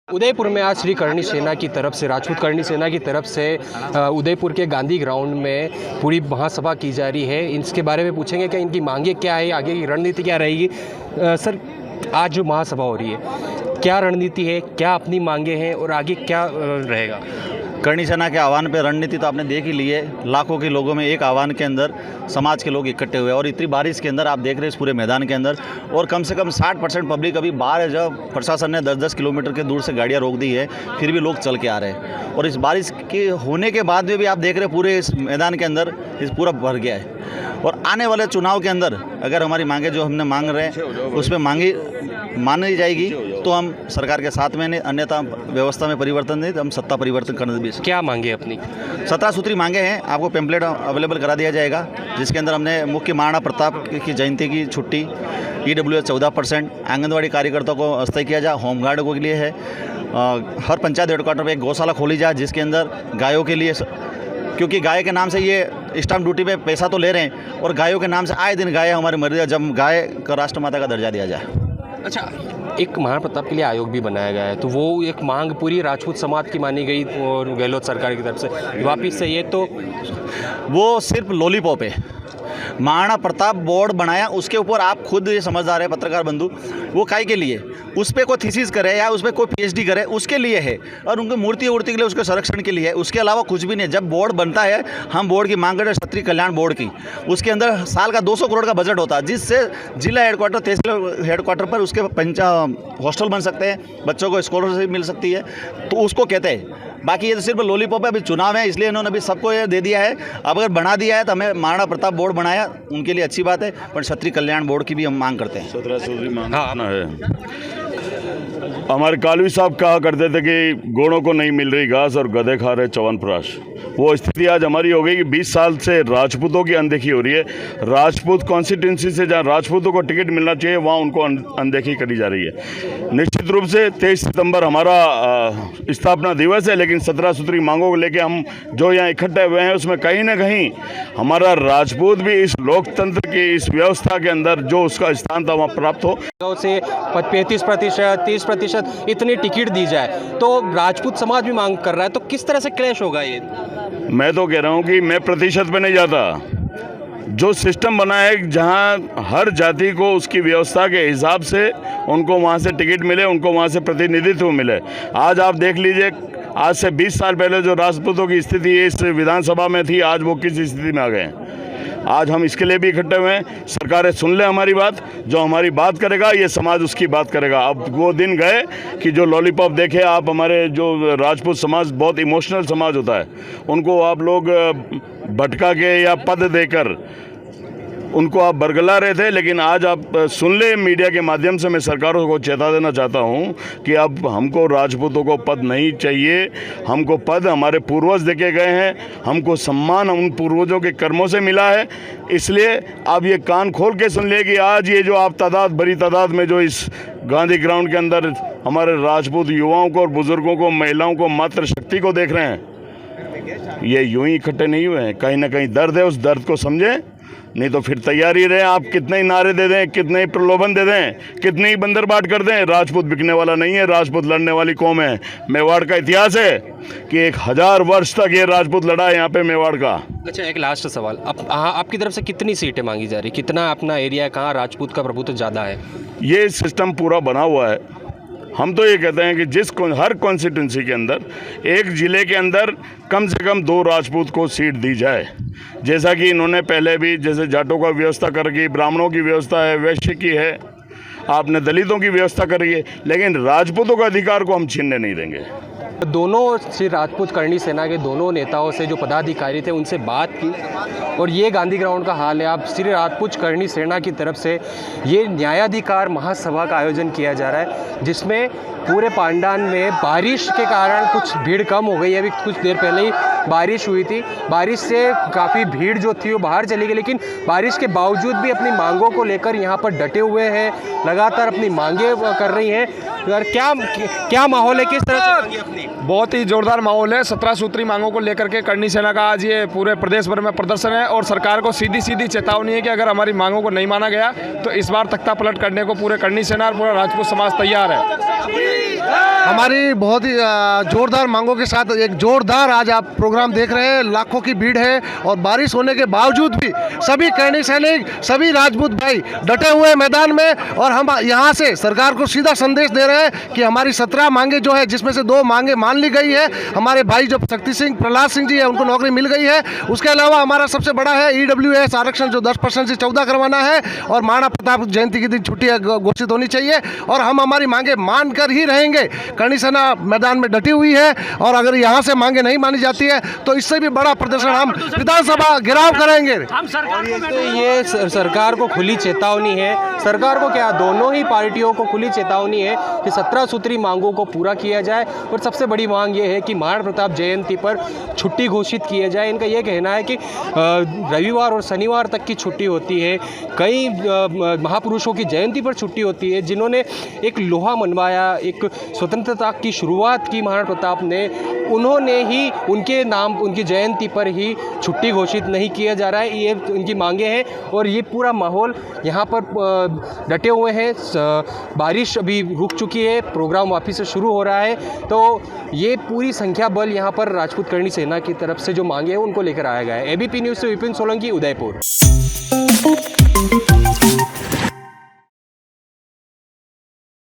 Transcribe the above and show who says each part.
Speaker 1: उदयपुर में आज श्री करणी सेना की तरफ से राजपूत करणी सेना की तरफ से उदयपुर के गांधी ग्राउंड में पूरी महासभा की जा रही है। इसके बारे में पूछेंगे कि इनकी मांगे क्या है, आगे की रणनीति क्या रहेगी। सर, आज जो महासभा हो रही है, क्या रणनीति है, क्या अपनी मांगे हैं और आगे क्या रहेगा?
Speaker 2: करणी सेना के आह्वान पे रणनीति तो आपने देख ही ली है। लाखों के लोगों में एक आह्वान के अंदर समाज के लोग इकट्ठे हुए और इतनी बारिश के अंदर आप देख रहे हैं इस पूरे मैदान के अंदर, और कम से कम 60% पब्लिक अभी बाहर है। जब प्रशासन ने 10-10 किलोमीटर के दूर से गाड़ियां रोक दी है, फिर भी लोग चल के आ रहे हैं। और इस बारिश के होने के बाद में भी आप देख रहे हैं पूरे इस मैदान के अंदर इस पूरा भर गया है। और आने वाले चुनाव के अंदर अगर हमारी मांगे जो हमने मांग रहे हैं उसमें मानी जाएगी तो हम सरकार के साथ में, नहीं अन्यथा व्यवस्था में परिवर्तन नहीं तो हम सत्ता परिवर्तन करने भी।
Speaker 1: क्या मांगे अपनी?
Speaker 2: 17 सूत्री मांगे हैं। आपको पेम्पलेट अवेलेबल करा दिया जाएगा, जिसके अंदर हमने मुख्य महाराणा प्रताप की जयंती की छुट्टी, EWS 14%, आंगनबाड़ी कार्यकर्ताओं को अस्थायी किया जाए, होमगार्ड के लिए है, हर पंचायत हेडक्वार्टर पर एक गौशाला खोली जाए जिसके अंदर गायों के लिए, क्योंकि गाय के नाम से ये स्टाम्प ड्यूटी पे पैसा तो ले रहे हैं और गायों के नाम से आए दिन गाय हमारी मर रही है। जब गाय का राष्ट्रमाता का दर्जा दिया जाए।
Speaker 1: अच्छा, एक महाराणा प्रताप के लिए आयोग भी बनाया गया है, तो वो एक मांग पूरी राजपूत समाज की मानी गई और गहलोत सरकार की तरफ से वापिस से ये तो
Speaker 2: वो सिर्फ लॉलीपॉप है। महाराणा प्रताप बोर्ड बनाया, उसके ऊपर आप खुद ये समझदार है पत्रकार बंधु, वो काय के लिए उस पर कोई थीसिस करे या उस पर कोई PhD करे उसके लिए है, और उनकी मूर्ति उड़ती के लिए उसके संरक्षण के लिए है। उसके अलावा कुछ भी नहीं। जब बोर्ड बनता है, हम बोर्ड की मांग करते हैं क्षत्रिय कल्याण बोर्ड की, उसके अंदर साल का 200 करोड़ का बजट होता है, जिससे जिला हेडक्वार्टर, तहसील हेडक्वार्टर पर उसके हॉस्टल बन सकते हैं, बच्चों को स्कॉलरशिप मिल सकती है, तो उसको कहते हैं। बाकी ये तो सिर्फ लॉलीपॉप है। अभी चुनाव है इसलिए इन्होंने अभी सबको ये दे दिया है। अब अगर बना दिया है तो हमें महाराणा प्रताप बोर्ड बनाया उनके लिए अच्छी बात है, पर क्षत्रिय कल्याण बोर्ड की भी हम मांग करते हैं।
Speaker 3: 17 सूत्री मांगना है। हमारे कालवी साहब कहा करते थे कि घोड़ों को नहीं मिल रही घास और गधे खा रहे च्यवनप्राश। वो स्थिति आज हमारी हो गई कि 20 साल से राजपूतों की अनदेखी हो रही है। राजपूत कॉन्स्टिट्यूंसी से जहाँ राजपूतों को टिकट मिलना चाहिए वहाँ उनको अनदेखी करी जा रही है। निश्चित रूप से 23 सितंबर हमारा स्थापना दिवस है, लेकिन 17 सूत्री मांगों को लेकर हम जो यहाँ इकट्ठे हुए हैं उसमें कहीं ना कहीं हमारा राजपूत भी इस लोकतंत्र की इस व्यवस्था के अंदर जो उसका स्थान था वहाँ प्राप्त हो।
Speaker 1: से 35%, 30% इतनी टिकट दी जाए तो राजपूत समाज भी मांग कर रहा है, तो किस तरह से क्लैश होगा ये?
Speaker 3: मैं तो कह रहा हूँ कि मैं प्रतिशत पे नहीं जाता। जो सिस्टम बना है जहाँ हर जाति को उसकी व्यवस्था के हिसाब से उनको वहाँ से टिकट मिले, उनको वहाँ से प्रतिनिधित्व मिले। आज आप देख लीजिए, आज से 20 साल पहले जो राजपूतों की स्थिति इस विधानसभा में थी, आज वो किस स्थिति में आ गए हैं। आज हम इसके लिए भी इकट्ठे हुए हैं। सरकारें सुन ले हमारी बात, जो हमारी बात करेगा ये समाज उसकी बात करेगा। अब वो दिन गए कि जो लॉलीपॉप देखे आप, हमारे जो राजपूत समाज बहुत इमोशनल समाज होता है, उनको आप लोग भटका के या पद देकर उनको आप बरगला रहे थे। लेकिन आज आप सुन ले, मीडिया के माध्यम से मैं सरकारों को चेता देना चाहता हूं कि अब हमको राजपूतों को पद नहीं चाहिए। हमको पद हमारे पूर्वज देके गए हैं, हमको सम्मान उन पूर्वजों के कर्मों से मिला है। इसलिए आप ये कान खोल के सुन ले कि आज ये जो आप बड़ी तादाद में जो इस गांधी ग्राउंड के अंदर हमारे राजपूत युवाओं को और बुजुर्गों को, महिलाओं को, मातृशक्ति को देख रहे हैं, ये यूं ही इकट्ठे नहीं हुए हैं। कहीं ना कहीं दर्द है, उस दर्द को समझें, नहीं तो फिर तैयारी रहे। आप कितने ही नारे दे दें, कितने ही प्रलोभन दे दें, कितनी ही बंदरबाट कर दें, राजपूत बिकने वाला नहीं है। राजपूत लड़ने वाली कौम है। मेवाड़ का इतिहास है कि 1000 वर्ष तक ये राजपूत लड़ा है यहाँ पे मेवाड़ का।
Speaker 1: अच्छा, एक लास्ट सवाल, आपकी तरफ से कितनी सीटें मांगी जा रही, कितना अपना एरिया है, कहाँ राजपूत का प्रभुत्व ज़्यादा है?
Speaker 3: ये सिस्टम पूरा बना हुआ है। हम तो ये कहते हैं कि हर कॉन्स्टिट्यूंसी के अंदर एक ज़िले के अंदर कम से कम 2 राजपूत को सीट दी जाए। जैसा कि इन्होंने पहले भी, जैसे जाटों का व्यवस्था कर रखी, ब्राह्मणों की व्यवस्था है, वैश्य की है, आपने दलितों की व्यवस्था कर रही है, लेकिन राजपूतों का अधिकार को हम छीनने नहीं देंगे।
Speaker 1: दोनों श्री राजपूत करणी सेना के दोनों नेताओं से, जो पदाधिकारी थे, उनसे बात की और ये गांधी ग्राउंड का हाल है। अब श्री राजपूत करणी सेना की तरफ से ये न्यायाधिकार महासभा का आयोजन किया जा रहा है, जिसमें पूरे पांडान में बारिश के कारण कुछ भीड़ कम हो गई है। अभी कुछ देर पहले ही बारिश हुई थी, बारिश से काफ़ी भीड़ जो थी वो बाहर चली गई, लेकिन बारिश के बावजूद भी अपनी मांगों को लेकर यहाँ पर डटे हुए हैं, लगातार अपनी मांगें कर रही हैं। और क्या माहौल है, किस तरह से मांगे अपनी?
Speaker 4: बहुत ही जोरदार माहौल है। 17 सूत्री मांगों को लेकर के करनी सेना का आज ये पूरे प्रदेश भर में प्रदर्शन है और सरकार को सीधी सीधी चेतावनी है कि अगर हमारी मांगों को नहीं माना गया तो इस बार तख्ता पलट करने को पूरे करनी सेना और पूरा राजपूत समाज तैयार है।
Speaker 5: हमारी बहुत ही जोरदार मांगों के साथ एक जोरदार आज आप प्रोग्राम देख रहे हैं, लाखों की भीड़ है और बारिश होने के बावजूद भी सभी करनी सैनिक, सभी राजपूत भाई डटे हुए हैं मैदान में और हम यहाँ से सरकार को सीधा संदेश दे रहे हैं कि हमारी 17 मांगे जो है, जिसमें से 2 मांगे मान ली गई है। हमारे भाई जो शक्ति सिंह, प्रहलाद सिंह जी है, उनको नौकरी मिल गई है। उसके अलावा हमारा सबसे बड़ा है EWS आरक्षण जो 10% से 14 करवाना है और महाराणा प्रताप जयंती के दिन छुट्टी घोषित होनी चाहिए और हम हमारी मांगे मानकर ही रहेंगे। करनी सेना मैदान में डटी हुई है और अगर यहाँ से मांगे नहीं मानी जाती है तो इससे भी बड़ा प्रदर्शन हम विधानसभा घेराव करेंगे।
Speaker 1: तो ये सरकार को खुली चेतावनी है, सरकार को क्या, दोनों ही पार्टियों को खुली चेतावनी है कि 17 सूत्री मांगों को पूरा किया जाए और सबसे बड़ी मांग ये है कि महाराणा प्रताप जयंती पर छुट्टी घोषित किया जाए। इनका ये कहना है कि रविवार और शनिवार तक की छुट्टी होती है, कई महापुरुषों की जयंती पर छुट्टी होती है, जिन्होंने एक लोहा मनवाया, एक स्वतंत्रता की शुरुआत की महाराणा प्रताप ने, उन्होंने ही उनके नाम, उनकी जयंती पर ही छुट्टी घोषित नहीं किया जा रहा है। ये उनकी मांगे हैं और ये पूरा माहौल यहाँ पर डटे हुए हैं। बारिश अभी रुक चुकी है, प्रोग्राम वापस से शुरू हो रहा है, तो ये पूरी संख्या बल यहाँ पर राजपूत करनी सेना की तरफ से जो मांगे हैं उनको लेकर आया गया है। ABP न्यूज़ से विपिन सोलंकी, उदयपुर।